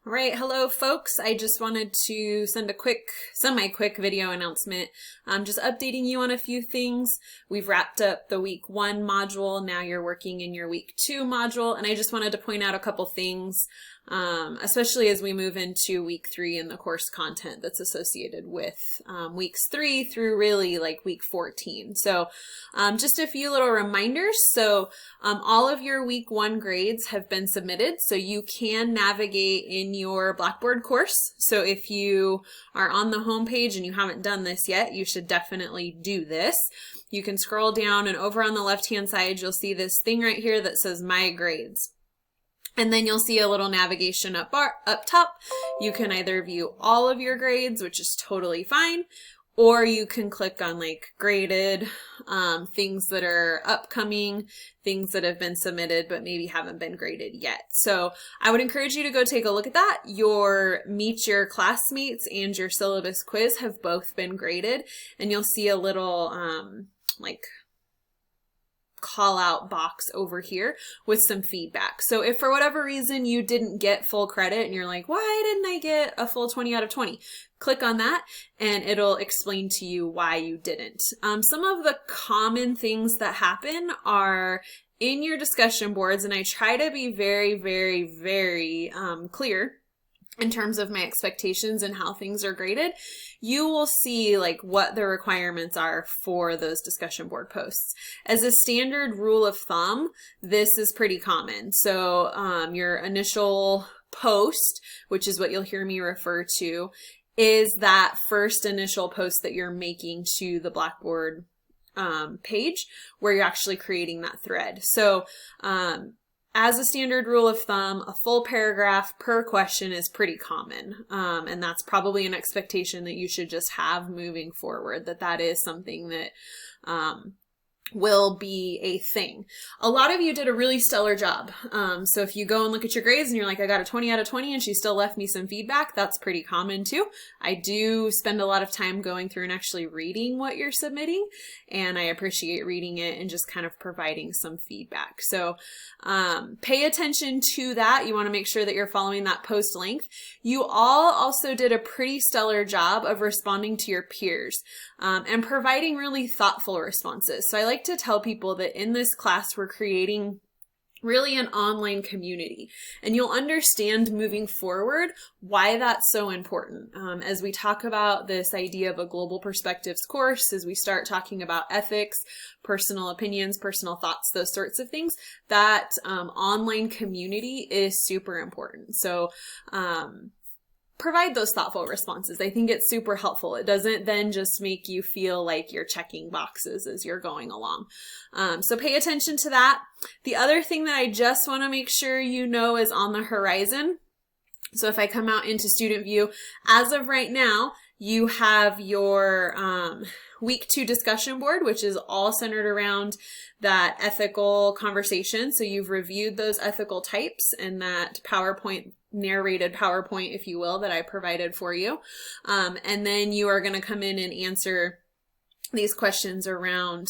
All right, hello folks. I just wanted to send a quick, semi-quick video announcement. I'm just updating you on a few things. We've wrapped up the week 1 module. Now you're working in your week 2 module, and I just wanted to point out a couple things, especially as we move into week 3 and the course content that's associated with weeks 3 through really like week 14. So just a few little reminders. So all of your week 1 grades have been submitted, so you can navigate in your Blackboard course. So if you are on the home page and you haven't done this yet, you should definitely do this. You can scroll down, and over on the left-hand side, you'll see this thing right here that says My Grades. And then you'll see a little navigation up top. You can either view all of your grades, which is totally fine, or you can click on like graded, things that are upcoming, things that have been submitted but maybe haven't been graded yet. So I would encourage you to go take a look at that. Your Meet Your Classmates and your syllabus quiz have both been graded, and you'll see a little like call out box over here with some feedback. So if for whatever reason you didn't get full credit and you're like, why didn't I get a full 20 out of 20? Click on that and it'll explain to you why you didn't. Some of the common things that happen are in your discussion boards, and I try to be very, very, very clear in terms of my expectations and how things are graded. You will see like what the requirements are for those discussion board posts. As a standard rule of thumb, this is pretty common. So your initial post, which is what you'll hear me refer to, is that first initial post that you're making to the Blackboard page where you're actually creating that thread. So as a standard rule of thumb, a full paragraph per question is pretty common. And that's probably an expectation that you should just have moving forward, that is something that will be a thing. A lot of you did a really stellar job. So if you go and look at your grades and you're like, I got a 20 out of 20 and she still left me some feedback, that's pretty common too. I do spend a lot of time going through and actually reading what you're submitting, and I appreciate reading it and just kind of providing some feedback. So pay attention to that. You want to make sure that you're following that post length. You all also did a pretty stellar job of responding to your peers and providing really thoughtful responses. So I like to tell people that in this class, we're creating really an online community, and you'll understand moving forward why that's so important. As we talk about this idea of a global perspectives course, as we start talking about ethics, personal opinions, personal thoughts, those sorts of things, that online community is super important. So provide those thoughtful responses. I think it's super helpful. It doesn't then just make you feel like you're checking boxes as you're going along. So pay attention to that. The other thing that I just want to make sure you know is on the horizon. So if I come out into student view, as of right now, you have your week 2 discussion board, which is all centered around that ethical conversation. So you've reviewed those ethical types and that PowerPoint, narrated PowerPoint, if you will, that I provided for you. And then you are going to come in and answer these questions around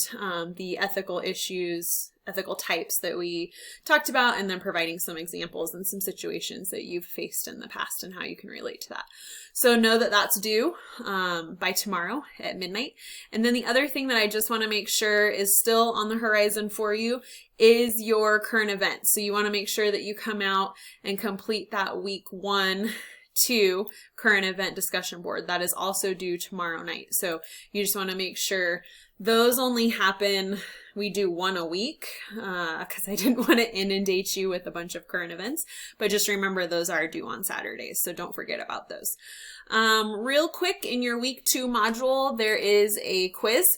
the ethical issues, ethical types that we talked about, and then providing some examples and some situations that you've faced in the past and how you can relate to that. So know that that's due by tomorrow at midnight. And then the other thing that I just want to make sure is still on the horizon for you is your current events. So you want to make sure that you come out and complete that week 1 to current event discussion board. That is also due tomorrow night. So you just want to make sure those only happen, we do 1 a week because I didn't want to inundate you with a bunch of current events, but just remember those are due on Saturdays, so don't forget about those. Real quick, in your week 2 module, there is a quiz.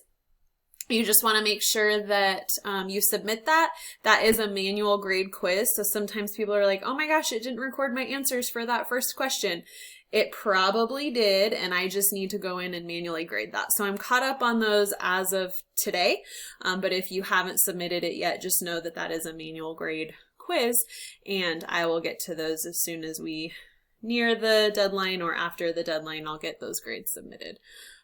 You just want to make sure that you submit that. That is a manual grade quiz. So sometimes people are like, oh my gosh, it didn't record my answers for that first question. It probably did, and I just need to go in and manually grade that. So I'm caught up on those as of today, but if you haven't submitted it yet, just know that that is a manual grade quiz, and I will get to those as soon as we near the deadline or after the deadline. I'll get those grades submitted.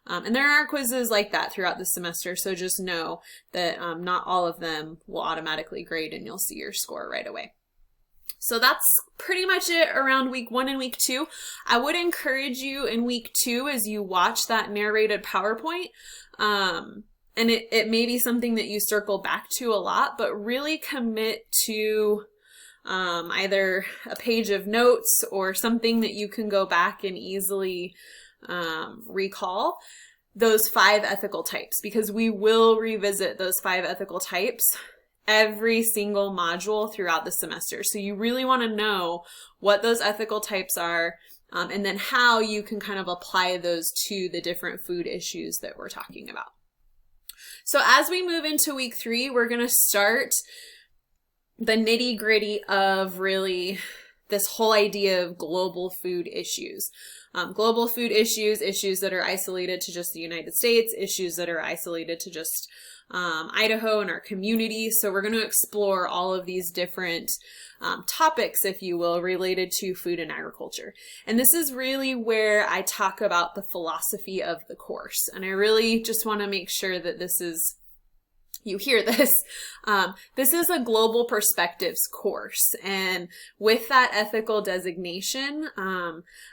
And there are quizzes like that throughout the semester, so just know that not all of them will automatically grade and you'll see your score right away. So that's pretty much it around week 1 and week 2. I would encourage you in week 2 as you watch that narrated PowerPoint, and it may be something that you circle back to a lot, but really commit to either a page of notes or something that you can go back and easily recall those 5 ethical types, because we will revisit those 5 ethical types every single module throughout the semester. So you really want to know what those ethical types are, and then how you can kind of apply those to the different food issues that we're talking about. So as we move into week 3, we're going to start the nitty-gritty of really this whole idea of global food issues. Global food issues, issues that are isolated to just the United States, issues that are isolated to just Idaho and our community. So we're going to explore all of these different topics, if you will, related to food and agriculture. And this is really where I talk about the philosophy of the course. And I really just want to make sure that you hear this. This is a global perspectives course. And with that ethical designation,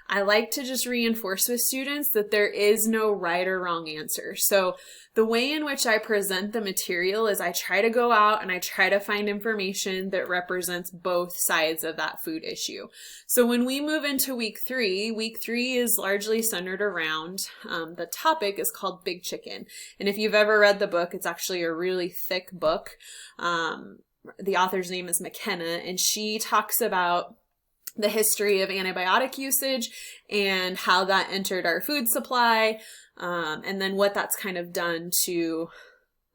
I like to just reinforce with students that there is no right or wrong answer. So the way in which I present the material is I try to go out and I try to find information that represents both sides of that food issue. So when we move into week 3 is largely centered around, the topic is called Big Chicken. And if you've ever read the book, it's actually a really thick book. The author's name is McKenna, and she talks about the history of antibiotic usage and how that entered our food supply, and then what that's kind of done to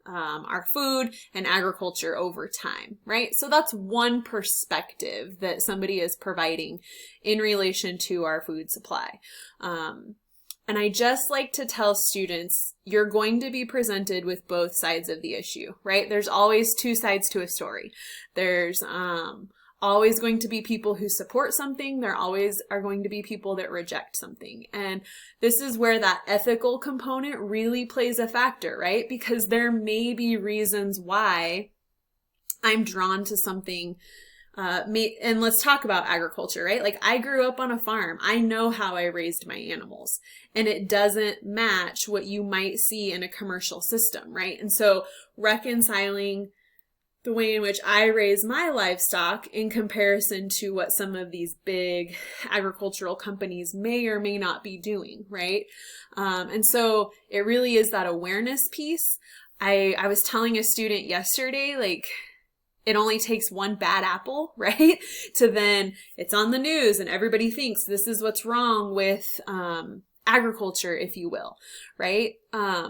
our food and agriculture over time, right? So that's one perspective that somebody is providing in relation to our food supply. And I just like to tell students, you're going to be presented with both sides of the issue, right? There's always 2 sides to a story. There's always going to be people who support something. There always are going to be people that reject something. And this is where that ethical component really plays a factor, right? Because there may be reasons why I'm drawn to something. And let's talk about agriculture, right? Like, I grew up on a farm. I know how I raised my animals, and it doesn't match what you might see in a commercial system, right? And so reconciling the way in which I raise my livestock in comparison to what some of these big agricultural companies may or may not be doing, right? And so it really is that awareness piece. I was telling a student yesterday, like, it only takes one bad apple, right? To then it's on the news and everybody thinks this is what's wrong with agriculture, if you will, right? I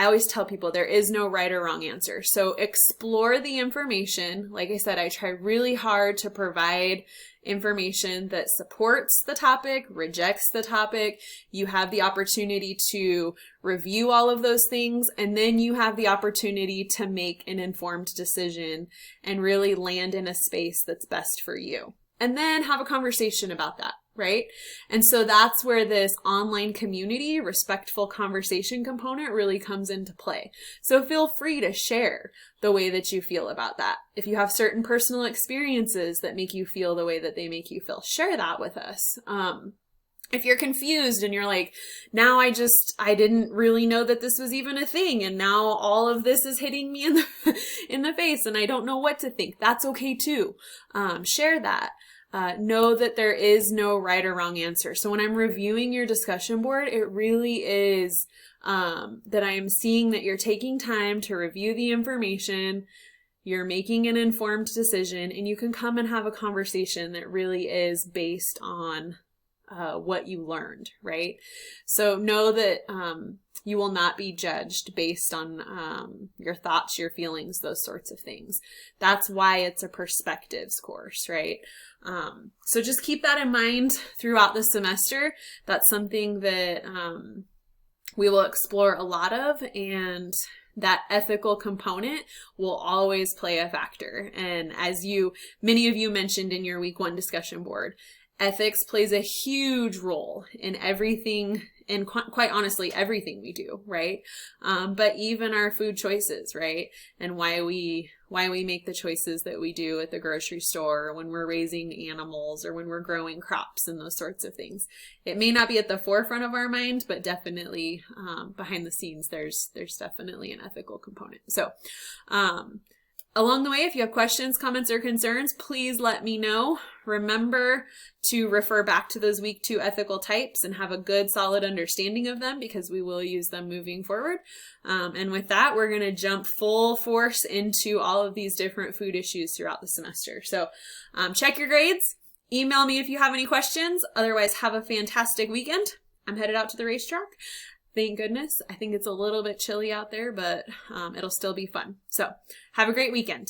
always tell people there is no right or wrong answer. So explore the information. Like I said, I try really hard to provide information that supports the topic, rejects the topic. You have the opportunity to review all of those things, and then you have the opportunity to make an informed decision and really land in a space that's best for you. And then have a conversation about that, right? And so that's where this online community, respectful conversation component really comes into play. So feel free to share the way that you feel about that. If you have certain personal experiences that make you feel the way that they make you feel, share that with us. If you're confused and you're like, now I didn't really know that this was even a thing, and now all of this is hitting me in the face and I don't know what to think, that's okay too. Share that. Know that there is no right or wrong answer. So when I'm reviewing your discussion board, it really is that I am seeing that you're taking time to review the information, you're making an informed decision, and you can come and have a conversation that really is based on what you learned, right? So know that you will not be judged based on your thoughts, your feelings, those sorts of things. That's why it's a perspectives course, right? So just keep that in mind throughout the semester. That's something that we will explore a lot of, and that ethical component will always play a factor. And as many of you mentioned in your week 1 discussion board, ethics plays a huge role in everything and quite honestly, everything we do, right? But even our food choices, right? And why we make the choices that we do at the grocery store, when we're raising animals, or when we're growing crops and those sorts of things. It may not be at the forefront of our mind, but definitely behind the scenes, there's definitely an ethical component. So along the way, if you have questions, comments, or concerns, please let me know. Remember to refer back to those week 2 ethical types and have a good, solid understanding of them, because we will use them moving forward. And with that, we're going to jump full force into all of these different food issues throughout the semester. So check your grades. Email me if you have any questions. Otherwise, have a fantastic weekend. I'm headed out to the racetrack. Thank goodness. I think it's a little bit chilly out there, but it'll still be fun. So have a great weekend.